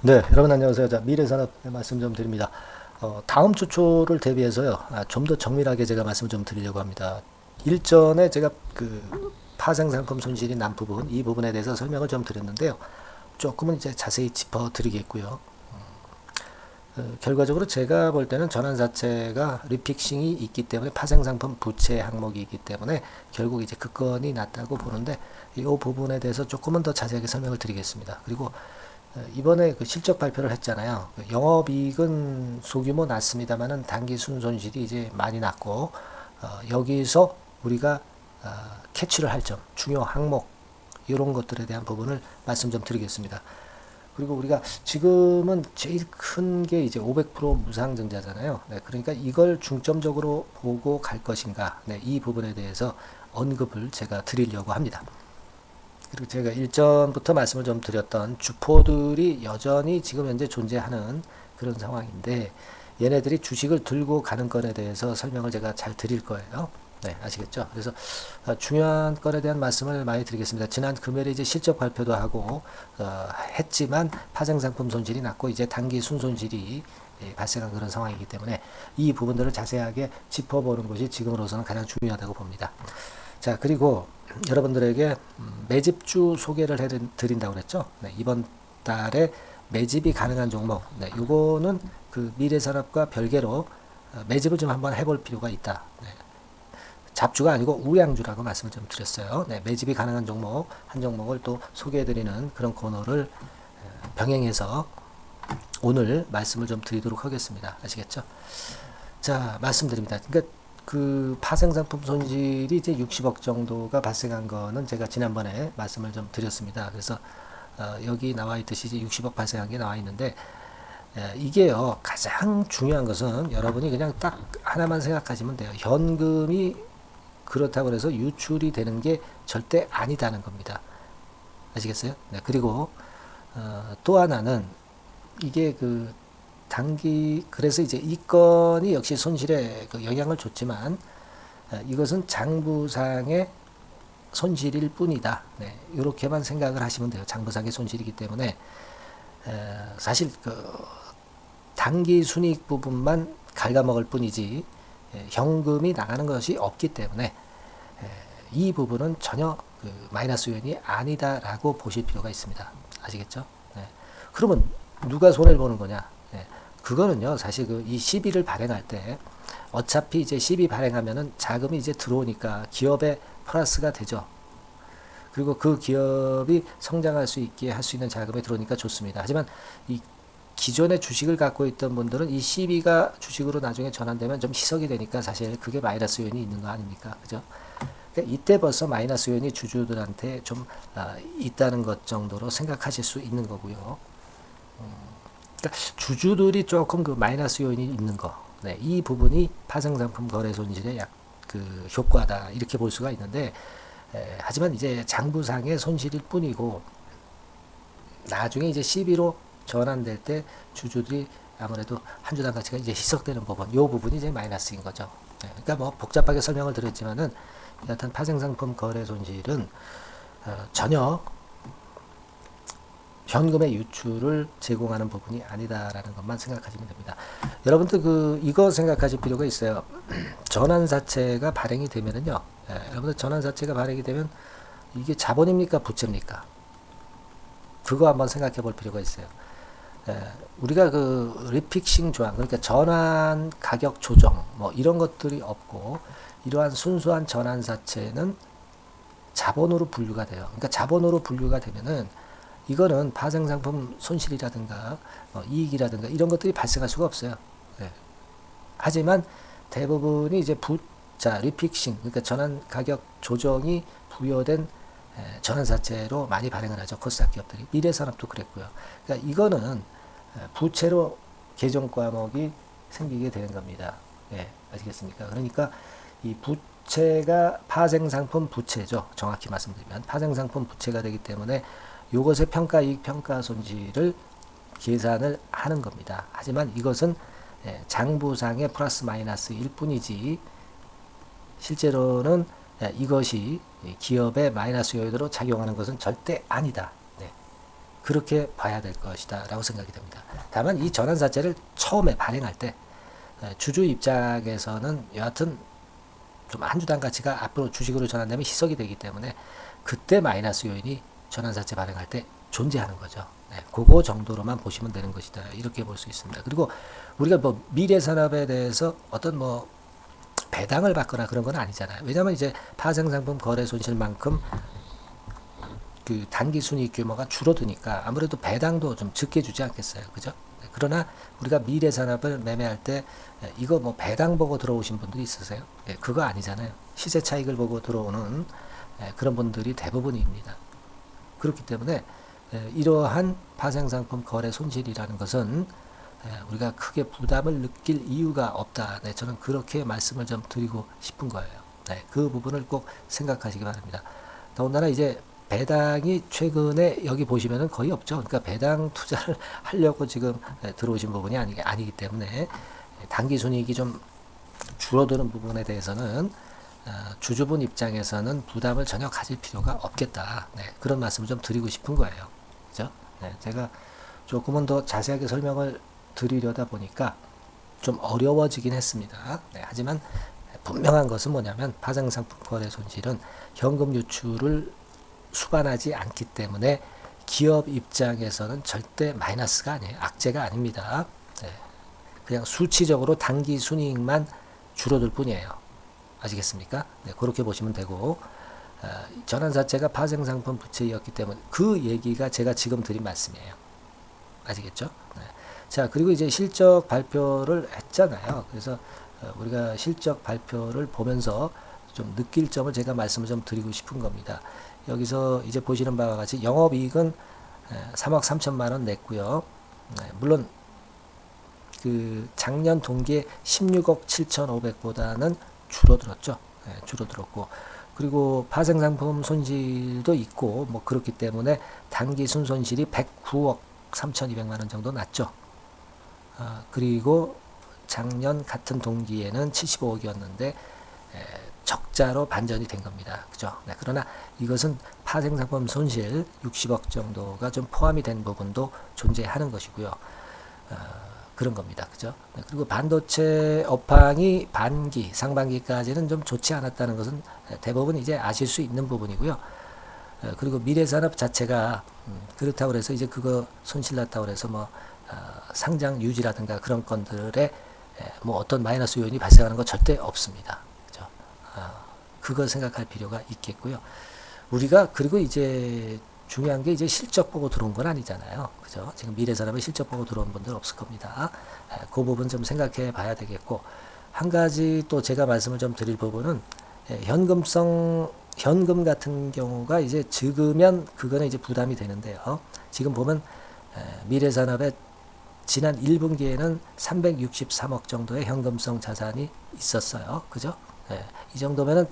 네, 여러분 안녕하세요. 자, 미래산업 말씀 좀 드립니다. 다음 주 초를 대비해서요, 좀 더 정밀하게 제가 말씀 좀 드리려고 합니다. 일전에 제가 그 파생상품 손실이 난 부분, 이 부분에 대해서 설명을 좀 드렸는데요. 조금은 이제 자세히 짚어 드리겠고요. 결과적으로 제가 볼 때는 전환사채가 리픽싱이 있기 때문에 파생상품 부채 항목이 있기 때문에 결국 이제 그 건이 났다고 보는데 이 부분에 대해서 조금은 더 자세하게 설명을 드리겠습니다. 그리고 이번에 그 실적 발표를 했잖아요. 영업이익은 소규모 났습니다만은 단기 순손실이 이제 많이 났고 여기서 우리가 캐치를 할 점, 중요 항목 이런 것들에 대한 부분을 말씀 좀 드리겠습니다. 그리고 우리가 지금은 제일 큰 게 이제 500% 무상증자잖아요. 네, 그러니까 이걸 중점적으로 보고 갈 것인가, 네, 이 부분에 대해서 언급을 제가 드리려고 합니다. 그리고 제가 일전부터 말씀을 좀 드렸던 주포들이 여전히 지금 현재 존재하는 그런 상황인데 얘네들이 주식을 들고 가는 건에 대해서 설명을 제가 잘 드릴 거예요. 네, 아시겠죠? 그래서 중요한 건에 대한 말씀을 많이 드리겠습니다. 지난 금요일에 이제 실적 발표도 하고 했지만 파생상품 손실이 났고 이제 단기 순손실이 발생한 그런 상황이기 때문에 이 부분들을 자세하게 짚어보는 것이 지금으로서는 가장 중요하다고 봅니다. 자, 그리고 여러분들에게 매집주 소개를 해드린다고 그랬죠. 네, 이번 달에 매집이 가능한 종목, 네, 요거는 그 미래산업과 별개로 매집을 좀 한번 해볼 필요가 있다. 네, 잡주가 아니고 우량주라고 말씀을 좀 드렸어요. 네, 매집이 가능한 종목, 한 종목을 또 소개해드리는 그런 코너를 병행해서 오늘 말씀을 좀 드리도록 하겠습니다. 아시겠죠? 자, 말씀드립니다. 그러니까 그 파생상품 손실이 이제 60억 정도가 발생한 거는 제가 지난번에 말씀을 좀 드렸습니다. 그래서 여기 나와 있듯이 이제 60억 발생한 게 나와 있는데 이게요, 가장 중요한 것은 여러분이 그냥 딱 하나만 생각하시면 돼요. 현금이 그렇다고 해서 유출이 되는 게 절대 아니다는 겁니다. 아시겠어요? 네, 그리고 또 하나는 이게 그 단기 그래서 이제 이 건이 역시 손실에 그 영향을 줬지만 이것은 장부상의 손실일 뿐이다. 네, 이렇게만 생각을 하시면 돼요. 장부상의 손실이기 때문에 사실 그 단기 순이익 부분만 갉아먹을 뿐이지 현금이 나가는 것이 없기 때문에 이 부분은 전혀 그 마이너스 요인이 아니다라고 보실 필요가 있습니다. 아시겠죠? 네. 그러면 누가 손해를 보는 거냐? 네. 그거는요, 사실 그 이 CB를 발행할 때 어차피 이제 CB 발행하면은 자금이 이제 들어오니까 기업에 플러스가 되죠. 그리고 그 기업이 성장할 수 있게 할 수 있는 자금이 들어오니까 좋습니다. 하지만 이 기존의 주식을 갖고 있던 분들은 이 CB가 주식으로 나중에 전환되면 좀 희석이 되니까 사실 그게 마이너스 요인이 있는 거 아닙니까? 그죠? 그러니까 이때 벌써 마이너스 요인이 주주들한테 좀 있다는 것 정도로 생각하실 수 있는 거고요. 그러니까 주주들이 조금 그 마이너스 요인이 있는 거, 네, 이 부분이 파생상품 거래 손실의 그 효과다 이렇게 볼 수가 있는데 하지만 이제 장부상의 손실일 뿐이고 나중에 이제 CB로 전환될 때 주주들이 아무래도 한 주당 가치가 이제 희석되는 부분, 이 부분이 이제 마이너스인 거죠. 네, 그러니까 뭐 복잡하게 설명을 드렸지만은 여하튼 파생상품 거래 손실은 전혀 현금의 유출을 제공하는 부분이 아니다라는 것만 생각하시면 됩니다. 여러분들 그 이거 생각하실 필요가 있어요. 전환사채가 발행이 되면은요, 여러분들 전환사채가 발행이 되면 이게 자본입니까 부채입니까? 그거 한번 생각해 볼 필요가 있어요. 우리가 그 리픽싱 조항, 그러니까 전환 가격 조정 뭐 이런 것들이 없고 이러한 순수한 전환사채는 자본으로 분류가 돼요. 그러니까 자본으로 분류가 되면은 이거는 파생상품 손실이라든가 이익이라든가 이런 것들이 발생할 수가 없어요. 네. 하지만 대부분이 이제 리픽싱, 그러니까 전환 가격 조정이 부여된 전환사채로 많이 발행을 하죠. 코스닥 기업들이. 미래산업도 그랬고요. 그러니까 이거는 부채로 계정 과목이 생기게 되는 겁니다. 예, 아시겠습니까? 그러니까 이 부채가 파생상품 부채죠. 정확히 말씀드리면 파생상품 부채가 되기 때문에 이것의 평가이익 평가손실을 계산을 하는 겁니다. 하지만 이것은 장부상의 플러스 마이너스일 뿐이지 실제로는 이것이 기업의 마이너스 요인으로 작용하는 것은 절대 아니다. 네. 그렇게 봐야 될 것이다 라고 생각이 됩니다. 다만 이 전환사채를 처음에 발행할 때 주주 입장에서는 여하튼 좀 한 주당 가치가 앞으로 주식으로 전환되면 희석이 되기 때문에 그때 마이너스 요인이 전환사채 발행할 때 존재하는 거죠. 그거 정도로만 보시면 되는 것이다. 이렇게 볼 수 있습니다. 그리고 우리가 뭐 미래산업에 대해서 어떤 뭐 배당을 받거나 그런 건 아니잖아요. 왜냐하면 이제 파생상품 거래 손실만큼 그 단기 순이익 규모가 줄어드니까 아무래도 배당도 좀 적게 주지 않겠어요. 그죠? 그러나 우리가 미래산업을 매매할 때 이거 뭐 배당 보고 들어오신 분들이 있으세요? 그거 아니잖아요. 시세 차익을 보고 들어오는 그런 분들이 대부분입니다. 그렇기 때문에 이러한 파생상품 거래 손실이라는 것은 우리가 크게 부담을 느낄 이유가 없다. 저는 그렇게 말씀을 좀 드리고 싶은 거예요. 그 부분을 꼭 생각하시기 바랍니다. 더군다나 이제 배당이 최근에 여기 보시면은 거의 없죠. 그러니까 배당 투자를 하려고 지금 들어오신 부분이 아니기 때문에 단기 순이익이 좀 줄어드는 부분에 대해서는 주주분 입장에서는 부담을 전혀 가질 필요가 없겠다. 그런 말씀을 좀 드리고 싶은 거예요. 그죠? 제가 조금은 더 자세하게 설명을 드리려다 보니까 좀 어려워지긴 했습니다. 하지만 분명한 것은 뭐냐면 파생상품 거래 손실은 현금 유출을 수반하지 않기 때문에 기업 입장에서는 절대 마이너스가 아니에요. 악재가 아닙니다. 그냥 수치적으로 단기 순이익만 줄어들 뿐이에요. 아시겠습니까? 그렇게 보시면 되고 전환사채가 파생상품 부채이었기 때문에 그 얘기가 제가 지금 드린 말씀이에요. 아시겠죠? 자, 그리고 이제 실적 발표를 했잖아요. 그래서 우리가 실적 발표를 보면서 좀 느낄 점을 제가 말씀을 좀 드리고 싶은 겁니다. 여기서 이제 보시는 바와 같이 영업이익은 3억 3천만 원 냈고요. 물론 그 작년 동기에 16억 7,500보다는 줄어들었죠. 줄어들었고 그리고 파생상품 손실도 있고 뭐 그렇기 때문에 단기 순손실이 109억 3,200만 원 정도 났죠. 그리고 작년 같은 동기에는 75억이었는데 적자로 반전이 된 겁니다. 그죠? 그러나 이것은 파생상품 손실 60억 정도가 좀 포함이 된 부분도 존재하는 것이고요. 그런 겁니다. 그죠? 그리고 반도체 업황이 반기, 상반기까지는 좀 좋지 않았다는 것은 대부분 이제 아실 수 있는 부분이고요. 그리고 미래산업 자체가 그렇다고 해서 이제 그거 손실 났다고 해서 뭐 상장 유지라든가 그런 건들에 뭐 어떤 마이너스 요인이 발생하는 거 절대 없습니다. 그죠? 그걸 생각할 필요가 있겠고요. 우리가 그리고 이제 중요한 게 이제 실적 보고 들어온 건 아니잖아요. 그죠? 지금 미래산업에 실적 보고 들어온 분들 없을 겁니다. 그 부분 좀 생각해 봐야 되겠고, 한 가지 또 제가 말씀을 좀 드릴 부분은 현금 같은 경우가 이제 적으면 그거는 이제 부담이 되는데요. 지금 보면 미래산업의 지난 1분기에는 363억 정도의 현금성 자산이 있었어요. 그죠? 이 정도면은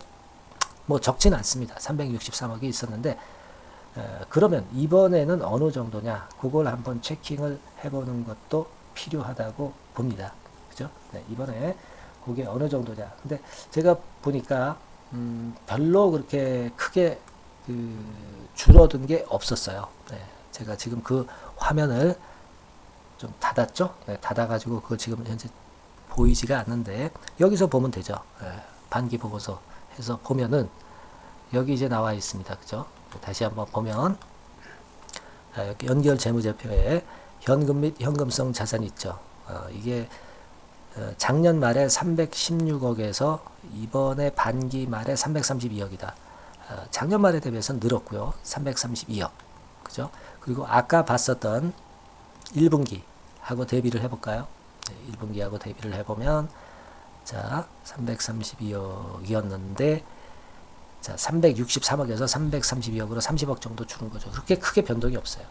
뭐 적지는 않습니다. 363억이 있었는데 그러면 이번에는 어느 정도냐? 그걸 한번 체킹을 해보는 것도 필요하다고 봅니다. 그죠? 이번에 그게 어느 정도냐? 근데 제가 보니까 별로 그렇게 크게 줄어든 게 없었어요. 제가 지금 그 화면을 좀 닫았죠? 닫아가지고 그거 지금 현재 보이지가 않는데 여기서 보면 되죠. 반기 보고서 해서 보면은 여기 이제 나와 있습니다. 그죠? 다시 한번 보면 여기 연결 재무제표에 현금 및 현금성 자산이 있죠. 이게 작년 말에 316억에서 이번에 반기 말에 332억이다. 작년 말에 대비해서 늘었고요. 332억. 그죠? 그리고 아까 봤었던 1분기하고 대비를 해볼까요? 1분기하고 대비를 해보면 자 332억이었는데 자 363억에서 332억으로 30억 정도 줄은 거죠. 그렇게 크게 변동이 없어요.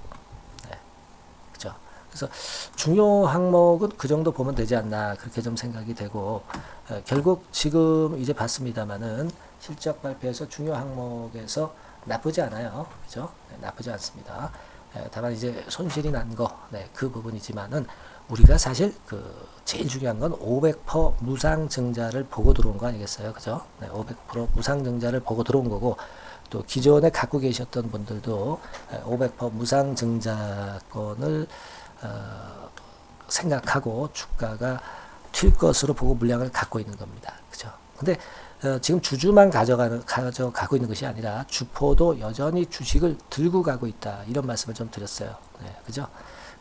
그죠? 그래서 중요 항목은 그 정도 보면 되지 않나 그렇게 좀 생각이 되고 결국 지금 이제 봤습니다만은 실적 발표에서 중요 항목에서 나쁘지 않아요. 그죠? 나쁘지 않습니다. 다만 이제 손실이 난 거, 그 부분이지만은 우리가 사실 그 제일 중요한 건 500% 무상증자를 보고 들어온 거 아니겠어요? 그죠? 500% 무상증자를 보고 들어온 거고 또 기존에 갖고 계셨던 분들도 500% 무상증자권을 생각하고 주가가 튈 것으로 보고 물량을 갖고 있는 겁니다. 그죠? 근데 지금 주주만 가져가고 있는 것이 아니라 주포도 여전히 주식을 들고 가고 있다. 이런 말씀을 좀 드렸어요. 네, 그죠?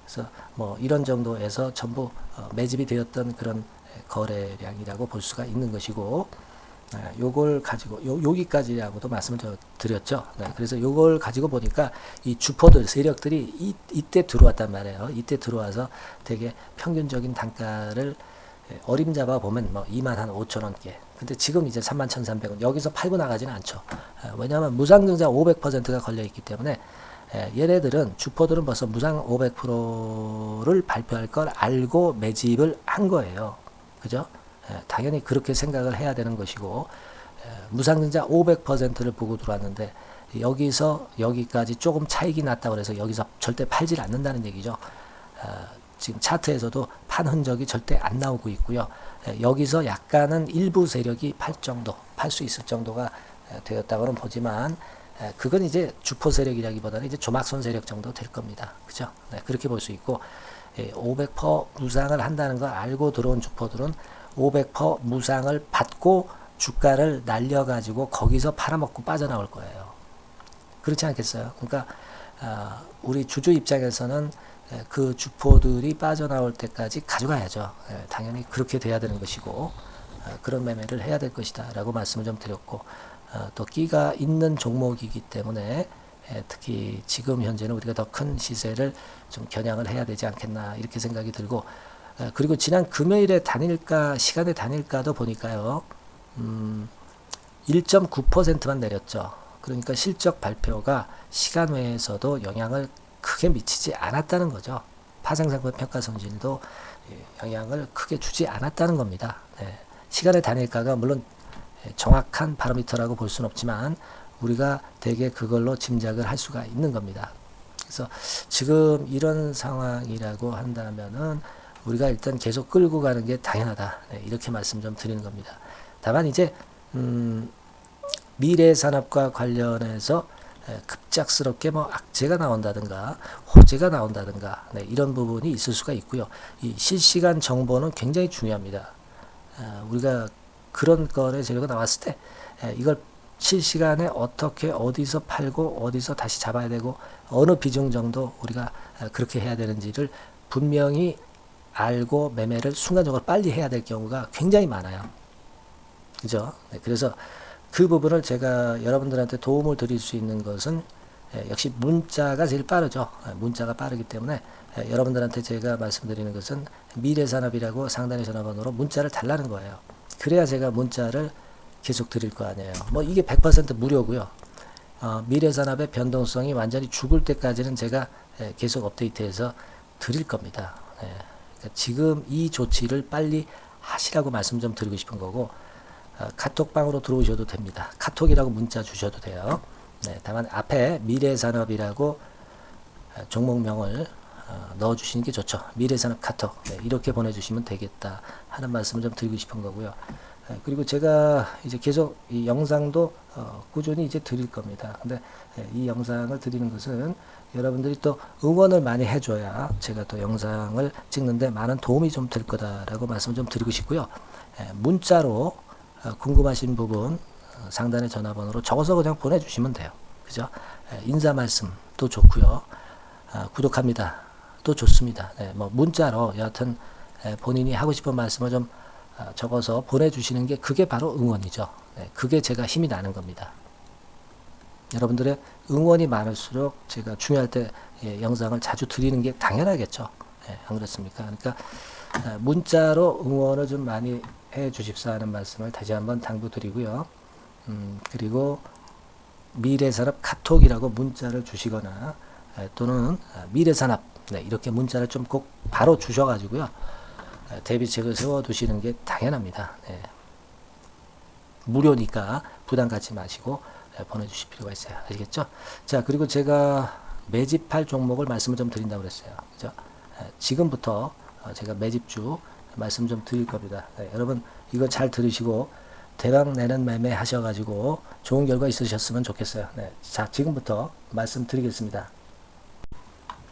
그래서 뭐 이런 정도에서 전부 매집이 되었던 그런 거래량이라고 볼 수가 있는 것이고, 요걸 가지고 여기까지라고도 말씀을 드렸죠. 네, 그래서 요걸 가지고 보니까 이 주포들 세력들이 이때 들어왔단 말이에요. 이때 들어와서 되게 평균적인 단가를 어림잡아 보면 뭐 25,000원께. 근데 지금 이제 31,300원. 여기서 팔고 나가지는 않죠. 왜냐하면 무상증자 500%가 걸려 있기 때문에 얘네들은 주포들은 벌써 무상 500%를 발표할 걸 알고 매집을 한 거예요. 그죠? 당연히 그렇게 생각을 해야 되는 것이고, 무상증자 500%를 보고 들어왔는데 여기서 여기까지 조금 차익이 났다고 해서 여기서 절대 팔질 않는다는 얘기죠. 지금 차트에서도 판 흔적이 절대 안 나오고 있고요. 여기서 약간은 일부 세력이 팔 수 있을 정도가 되었다고는 보지만, 그건 이제 주포 세력이라기보다는 이제 조막손 세력 정도 될 겁니다. 그죠? 네, 그렇게 볼 수 있고, 500% 무상을 한다는 걸 알고 들어온 주포들은 500% 무상을 받고 주가를 날려가지고 거기서 팔아먹고 빠져나올 거예요. 그렇지 않겠어요? 그러니까 우리 주주 입장에서는 그 주포들이 빠져나올 때까지 가져가야죠. 당연히 그렇게 돼야 되는 것이고, 그런 매매를 해야 될 것이다 라고 말씀을 좀 드렸고, 또 끼가 있는 종목이기 때문에 특히 지금 현재는 우리가 더 큰 시세를 좀 겨냥을 해야 되지 않겠나 이렇게 생각이 들고, 그리고 지난 금요일에 단일가, 시간의 단일가도 보니까요, 1.9%만 내렸죠. 그러니까 실적 발표가 시간 외에서도 영향을 크게 미치지 않았다는 거죠. 파생상품 평가 성질도 영향을 크게 주지 않았다는 겁니다. 네. 시간의 단일가가 물론 정확한 바로미터라고 볼 수는 없지만 우리가 대개 그걸로 짐작을 할 수가 있는 겁니다. 그래서 지금 이런 상황이라고 한다면은 우리가 일단 계속 끌고 가는 게 당연하다. 네, 이렇게 말씀 좀 드리는 겁니다. 다만 이제 미래산업과 관련해서 급작스럽게 뭐 악재가 나온다든가 호재가 나온다든가, 네, 이런 부분이 있을 수가 있고요. 이 실시간 정보는 굉장히 중요합니다. 우리가 그런 건의 재료가 나왔을 때 이걸 실시간에 어떻게 어디서 팔고 어디서 다시 잡아야 되고 어느 비중 정도 우리가 그렇게 해야 되는지를 분명히 알고 매매를 순간적으로 빨리 해야 될 경우가 굉장히 많아요. 그죠? 네, 그래서 그 부분을 제가 여러분들한테 도움을 드릴 수 있는 것은 역시 문자가 제일 빠르죠. 문자가 빠르기 때문에 여러분들한테 제가 말씀드리는 것은 미래산업이라고 상단의 전화번호로 문자를 달라는 거예요. 그래야 제가 문자를 계속 드릴 거 아니에요. 뭐 이게 100% 무료고요. 미래산업의 변동성이 완전히 죽을 때까지는 제가 계속 업데이트해서 드릴 겁니다. 그러니까 지금 이 조치를 빨리 하시라고 말씀 좀 드리고 싶은 거고, 카톡방으로 들어오셔도 됩니다. 카톡이라고 문자 주셔도 돼요. 네, 다만 앞에 미래산업이라고 종목명을 넣어주시는 게 좋죠. 미래산업 카톡, 네, 이렇게 보내주시면 되겠다 하는 말씀을 좀 드리고 싶은 거고요. 그리고 제가 이제 계속 이 영상도 꾸준히 이제 드릴 겁니다. 근데 이 영상을 드리는 것은 여러분들이 또 응원을 많이 해줘야 제가 또 영상을 찍는데 많은 도움이 좀 될 거다라고 말씀 좀 드리고 싶고요. 문자로 궁금하신 부분 상단의 전화번호로 적어서 그냥 보내주시면 돼요. 그죠? 인사 말씀도 좋고요. 구독합니다. 또 좋습니다. 네, 뭐 문자로 여하튼 본인이 하고 싶은 말씀을 좀 적어서 보내주시는 게 그게 바로 응원이죠. 네, 그게 제가 힘이 나는 겁니다. 여러분들의 응원이 많을수록 제가 중요할 때 영상을 자주 드리는 게 당연하겠죠. 네, 안 그렇습니까? 그러니까 문자로 응원을 좀 많이 해 주십사 하는 말씀을 다시 한번 당부드리고요. 그리고 미래산업 카톡이라고 문자를 주시거나 또는 미래산업, 네, 이렇게 문자를 좀 꼭 바로 주셔가지고요. 대비책을 세워두시는 게 당연합니다. 네. 무료니까 부담 갖지 마시고 보내주실 필요가 있어요. 아시겠죠? 자, 그리고 제가 매집할 종목을 말씀을 좀 드린다고 그랬어요. 그죠? 지금부터 제가 매집주 말씀 좀 드릴 겁니다. 네, 여러분 이거 잘 들으시고 대박 내는 매매 하셔가지고 좋은 결과 있으셨으면 좋겠어요. 네. 자, 지금부터 말씀드리겠습니다.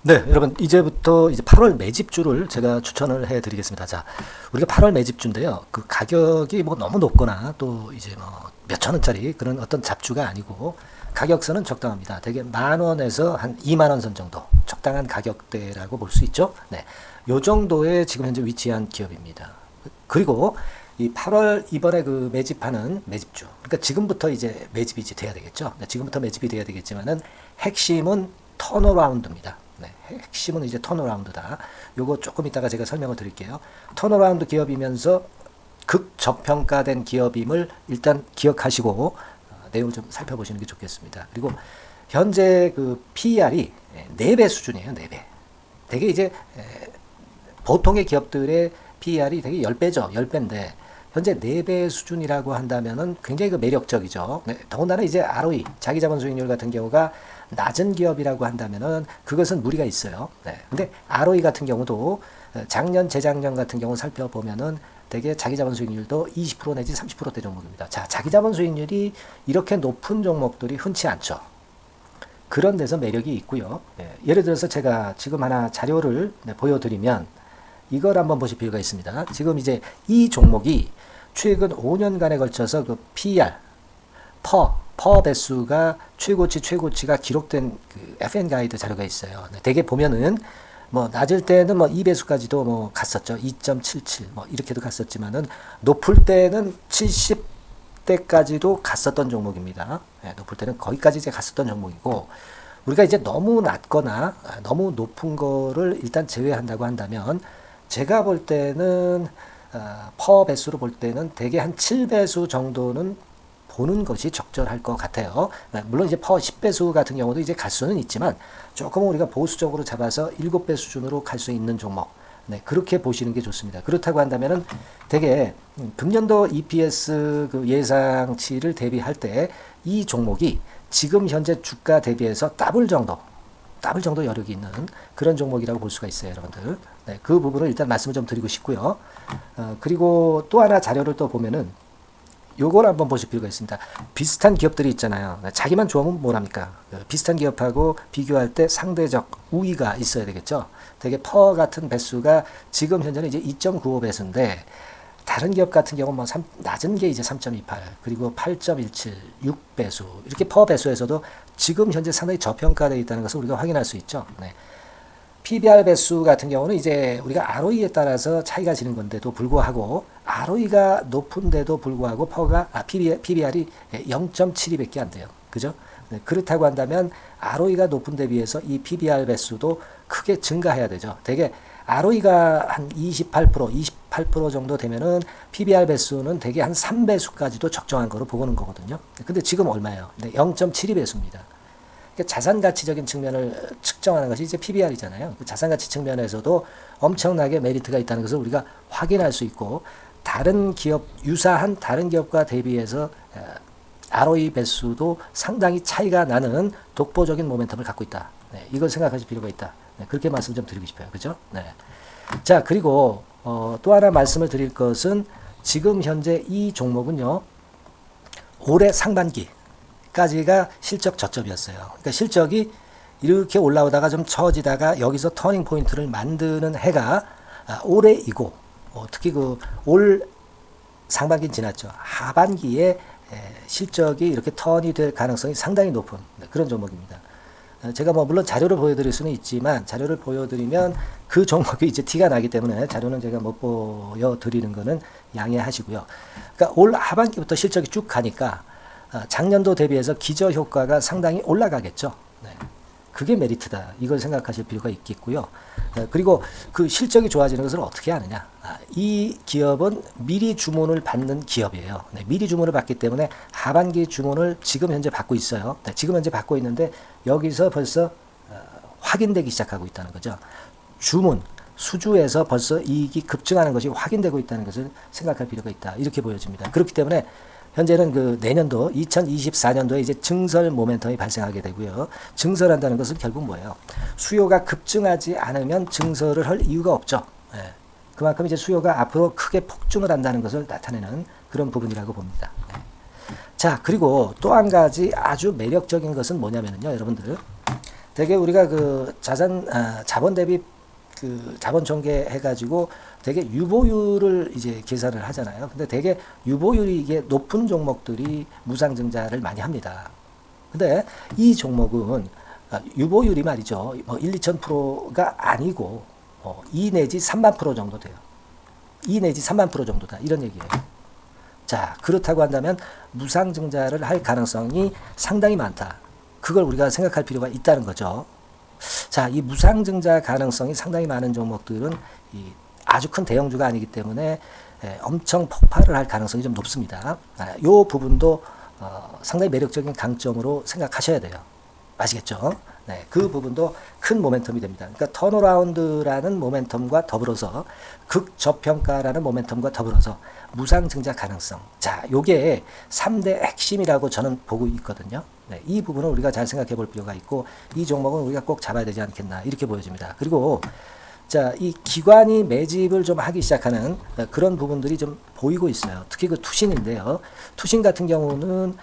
네, 여러분 이제부터 이제 8월 매집주를 제가 추천을 해드리겠습니다. 자, 우리가 8월 매집주인데요. 그 가격이 뭐 너무 높거나 또 이제 뭐 몇천 원짜리 그런 어떤 잡주가 아니고 가격선은 적당합니다. 대개 10,000원에서 한 20,000원 선 정도 적당한 가격대라고 볼 수 있죠. 네, 요 정도의 지금 현재 위치한 기업입니다. 그리고 이 8월 이번에 그 매집하는 매집주, 그러니까 지금부터 이제 매집이 이제 돼야 되겠죠. 네, 지금부터 매집이 돼야 되겠지만은 핵심은 턴어라운드입니다. 네, 핵심은 이제 턴어라운드다. 요거 조금 이따가 제가 설명을 드릴게요. 턴어라운드 기업이면서 극저평가된 기업임을 일단 기억하시고 내용을 좀 살펴보시는 게 좋겠습니다. 그리고 현재 그 PER이 4배 수준이에요. 4배. 되게 이제 보통의 기업들의 PER이 되게 10배죠. 10배인데 현재 4배 수준이라고 한다면은 굉장히 그 매력적이죠. 네, 더군다나 이제 ROE, 자기자본 수익률 같은 경우가 낮은 기업이라고 한다면은 그것은 무리가 있어요. 네. 근데 ROE 같은 경우도 작년, 재작년 같은 경우 살펴보면은 되게 자기자본 수익률도 20% 내지 30%대 종목입니다. 자, 자기자본 수익률이 이렇게 높은 종목들이 흔치 않죠. 그런 데서 매력이 있고요. 네. 예를 들어서 제가 지금 하나 자료를 보여드리면 이걸 한번 보실 필요가 있습니다. 지금 이제 이 종목이 최근 5년간에 걸쳐서 그 PER, 퍼 배수가 최고치가 기록된 그 FN 가이드 자료가 있어요. 대개 보면은 뭐 낮을 때는 뭐 2배수까지도 뭐 갔었죠. 2.77 뭐 이렇게도 갔었지만은 높을 때는 70대까지도 갔었던 종목입니다. 네, 높을 때는 거기까지 이제 갔었던 종목이고 우리가 이제 너무 낮거나 너무 높은 거를 일단 제외한다고 한다면 제가 볼 때는 퍼 배수로 볼 때는 대개 한 7배수 정도는 보는 것이 적절할 것 같아요. 물론 이제 퍼 10배수 같은 경우도 이제 갈 수는 있지만 조금 우리가 보수적으로 잡아서 7배 수준으로 갈 수 있는 종목. 네, 그렇게 보시는 게 좋습니다. 그렇다고 한다면은 되게 금년도 EPS 그 예상치를 대비할 때 이 종목이 지금 현재 주가 대비해서 더블 정도 여력이 있는 그런 종목이라고 볼 수가 있어요, 여러분들. 네, 그 부분을 일단 말씀을 좀 드리고 싶고요. 그리고 또 하나 자료를 또 보면은 요걸 한번 보실 필요가 있습니다. 비슷한 기업들이 있잖아요. 자기만 좋으면 뭐랍니까? 비슷한 기업하고 비교할 때 상대적 우위가 있어야 되겠죠. 되게 퍼 같은 배수가 지금 현재는 이제 2.95배수인데 다른 기업 같은 경우는 뭐 낮은 게 이제 3.28 그리고 8.17 6배수 이렇게 퍼 배수에서도 지금 현재 상당히 저평가되어 있다는 것을 우리가 확인할 수 있죠. 네. PBR 배수 같은 경우는 이제 우리가 ROE에 따라서 차이가 지는 건데도 불구하고 ROE가 높은데도 불구하고 PBR이 0.72밖에 안 돼요. 그죠? 네, 그렇다고 한다면 ROE가 높은 데 비해서 이 PBR 배수도 크게 증가해야 되죠. 되게 ROE가 한 28% 정도 되면은 PBR 배수는 되게 한 3배수까지도 적정한 거로 보고는 거거든요. 근데 지금 얼마예요? 네, 0.72배수입니다. 자산가치적인 측면을 측정하는 것이 이제 PBR이잖아요. 자산가치 측면에서도 엄청나게 메리트가 있다는 것을 우리가 확인할 수 있고 다른 기업, 유사한 다른 기업과 대비해서 ROE 배수도 상당히 차이가 나는 독보적인 모멘텀을 갖고 있다. 네, 이걸 생각하실 필요가 있다. 네, 그렇게 말씀 좀 드리고 싶어요. 그죠? 네. 자, 그리고 또 하나 말씀을 드릴 것은 지금 현재 이 종목은요. 올해 상반기 까지가 실적 저점이었어요. 그러니까 실적이 이렇게 올라오다가 좀 처지다가 여기서 터닝 포인트를 만드는 해가 올해이고 특히 그 올 상반기는 지났죠. 하반기에 실적이 이렇게 턴이 될 가능성이 상당히 높은 그런 종목입니다. 제가 뭐 물론 자료를 보여드릴 수는 있지만 자료를 보여드리면 그 종목이 이제 티가 나기 때문에 자료는 제가 못 보여드리는 거는 양해하시고요. 그러니까 올 하반기부터 실적이 쭉 가니까 작년도 대비해서 기저 효과가 상당히 올라가겠죠. 네. 그게 메리트다. 이걸 생각하실 필요가 있겠고요. 그리고 그 실적이 좋아지는 것을 어떻게 아느냐. 이 기업은 미리 주문을 받는 기업이에요. 네. 미리 주문을 받기 때문에 하반기 주문을 지금 현재 받고 있어요. 네. 지금 현재 받고 있는데 여기서 벌써 확인되기 시작하고 있다는 거죠. 주문, 수주에서 벌써 이익이 급증하는 것이 확인되고 있다는 것을 생각할 필요가 있다. 이렇게 보여집니다. 그렇기 때문에 현재는 그 내년도 2024년도에 이제 증설 모멘텀이 발생하게 되고요. 증설한다는 것은 결국 뭐예요? 수요가 급증하지 않으면 증설을 할 이유가 없죠. 예. 그만큼 이제 수요가 앞으로 크게 폭증을 한다는 것을 나타내는 그런 부분이라고 봅니다. 자, 그리고 또 한 가지 아주 매력적인 것은 뭐냐면요, 여러분들. 되게 우리가 그 자본 대비 그 자본 전개해가지고 되게 유보율을 이제 계산을 하잖아요. 근데 되게 유보율이 이게 높은 종목들이 무상증자를 많이 합니다. 근데 이 종목은 유보율이 말이죠. 뭐 1, 2,000%가 아니고 2 내지 3만 프로 정도 돼요. 2 내지 3만 프로 정도다. 이런 얘기예요. 자, 그렇다고 한다면 무상증자를 할 가능성이 상당히 많다. 그걸 우리가 생각할 필요가 있다는 거죠. 자, 이 무상증자 가능성이 상당히 많은 종목들은 아주 큰 대형주가 아니기 때문에 엄청 폭발을 할 가능성이 좀 높습니다. 이 부분도 상당히 매력적인 강점으로 생각하셔야 돼요. 아시겠죠? 네, 그 부분도 큰 모멘텀이 됩니다. 그러니까 턴어라운드라는 모멘텀과 더불어서 극저평가라는 모멘텀과 더불어서 무상증자 가능성. 자, 요게 3대 핵심이라고 저는 보고 있거든요. 네, 이 부분을 우리가 잘 생각해 볼 필요가 있고 이 종목은 우리가 꼭 잡아야 되지 않겠나 이렇게 보여집니다. 그리고 자, 이 기관이 매집을 좀 하기 시작하는 그런 부분들이 좀 보이고 있어요. 특히 그 투신인데요. 투신 같은 경우는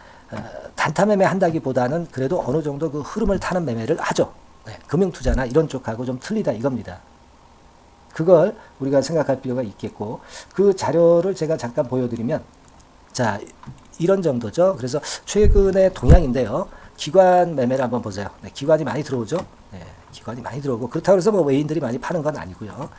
단타 매매 한다기보다는 그래도 어느 정도 그 흐름을 타는 매매를 하죠. 네, 금융투자나 이런 쪽하고 좀 틀리다 이겁니다. 그걸 우리가 생각할 필요가 있겠고 그 자료를 제가 잠깐 보여드리면 자, 이런 정도죠. 그래서 최근의 동향인데요. 기관 매매를 한번 보세요. 네, 기관이 많이 들어오죠. 네, 기관이 많이 들어오고 그렇다고 해서 뭐 외인들이 많이 파는 건 아니고요.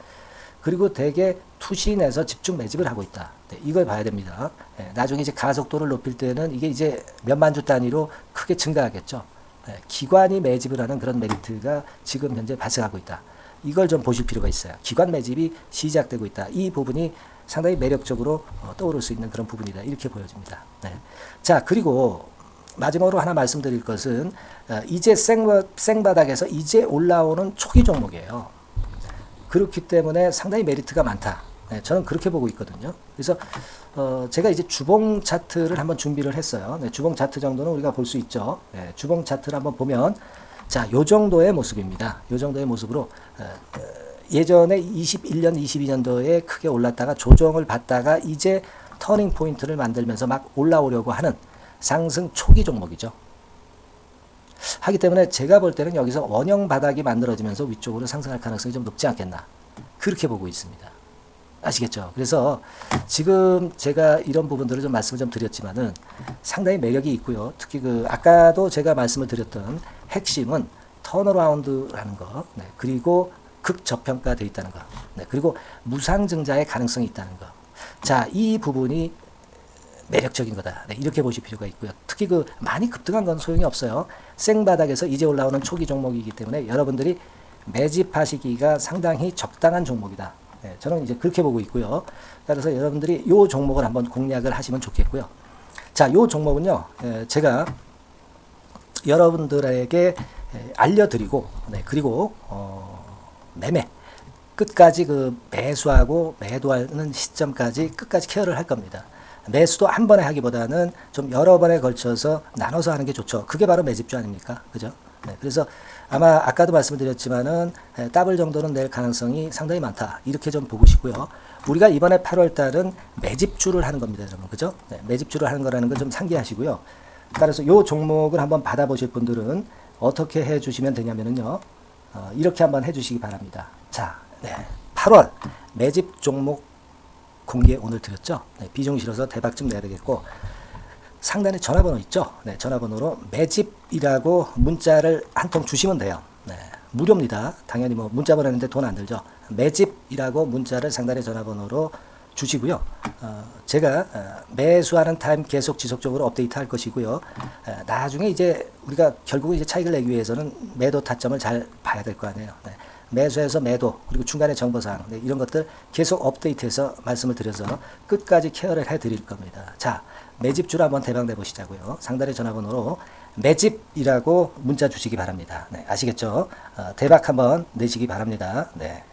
그리고 대개 투신에서 집중 매집을 하고 있다. 네, 이걸 봐야 됩니다. 네, 나중에 이제 가속도를 높일 때는 이게 이제 몇만 주 단위로 크게 증가하겠죠. 네, 기관이 매집을 하는 그런 메리트가 지금 현재 발생하고 있다. 이걸 좀 보실 필요가 있어요. 기관 매집이 시작되고 있다. 이 부분이 상당히 매력적으로 떠오를 수 있는 그런 부분이다. 이렇게 보여집니다. 네. 자, 그리고 마지막으로 하나 말씀드릴 것은 이제 생바닥에서 이제 올라오는 초기 종목이에요. 그렇기 때문에 상당히 메리트가 많다. 네, 저는 그렇게 보고 있거든요. 그래서 제가 이제 주봉 차트를 한번 준비를 했어요. 네, 주봉 차트 정도는 우리가 볼 수 있죠. 네, 주봉 차트를 한번 보면 자, 요 정도의 모습입니다. 요 정도의 모습으로 예전에 21년, 22년도에 크게 올랐다가 조정을 받다가 이제 터닝 포인트를 만들면서 막 올라오려고 하는 상승 초기 종목이죠. 하기 때문에 제가 볼 때는 여기서 원형 바닥이 만들어지면서 위쪽으로 상승할 가능성이 좀 높지 않겠나. 그렇게 보고 있습니다. 아시겠죠? 그래서 지금 제가 이런 부분들을 좀 말씀을 좀 드렸지만은 상당히 매력이 있고요. 특히 그 아까도 제가 말씀을 드렸던 핵심은 턴어라운드라는 거, 네, 그리고 극저평가되어 있다는 거, 네, 그리고 무상증자의 가능성이 있다는 거. 자, 이 부분이 매력적인 거다. 네, 이렇게 보실 필요가 있고요. 특히 그 많이 급등한 건 소용이 없어요. 생바닥에서 이제 올라오는 초기 종목이기 때문에 여러분들이 매집하시기가 상당히 적당한 종목이다. 네, 저는 이제 그렇게 보고 있고요. 따라서 여러분들이 이 종목을 한번 공략을 하시면 좋겠고요. 자, 이 종목은요, 제가 여러분들에게 알려드리고, 네, 그리고 매매 끝까지 그 매수하고 매도하는 시점까지 끝까지 케어를 할 겁니다. 매수도 한 번에 하기보다는 좀 여러 번에 걸쳐서 나눠서 하는 게 좋죠. 그게 바로 매집주 아닙니까? 그죠? 네, 그래서 아마 아까도 말씀드렸지만은 더블 정도는 낼 가능성이 상당히 많다. 이렇게 좀 보시고요. 우리가 이번에 8월 달은 매집주를 하는 겁니다, 여러분. 그죠? 네, 매집주를 하는 거라는 걸 좀 상기하시고요. 따라서 이 종목을 한번 받아보실 분들은 어떻게 해 주시면 되냐면요. 이렇게 한번 해 주시기 바랍니다. 자, 네, 8월 매집 종목 공개 오늘 드렸죠. 네, 비중 실어서 대박 좀 내야 되겠고 상단에 전화번호 있죠. 네, 전화번호로 매집이라고 문자를 한 통 주시면 돼요. 네, 무료입니다. 당연히 뭐 문자 보내는데 돈 안 들죠. 매집이라고 문자를 상단에 전화번호로 주시고요. 제가 매수하는 타임 계속 지속적으로 업데이트 할 것이고요. 나중에 이제 우리가 결국 이제 차익을 내기 위해서는 매도 타점을 잘 봐야 될 거 아니에요. 네. 매수해서 매도 그리고 중간에 정보사항, 네, 이런 것들 계속 업데이트해서 말씀을 드려서 끝까지 케어를 해드릴 겁니다. 자, 매집주로 한번 대박 내보시자고요. 상단의 전화번호로 매집이라고 문자 주시기 바랍니다. 네, 아시겠죠? 대박 한번 내시기 바랍니다. 네.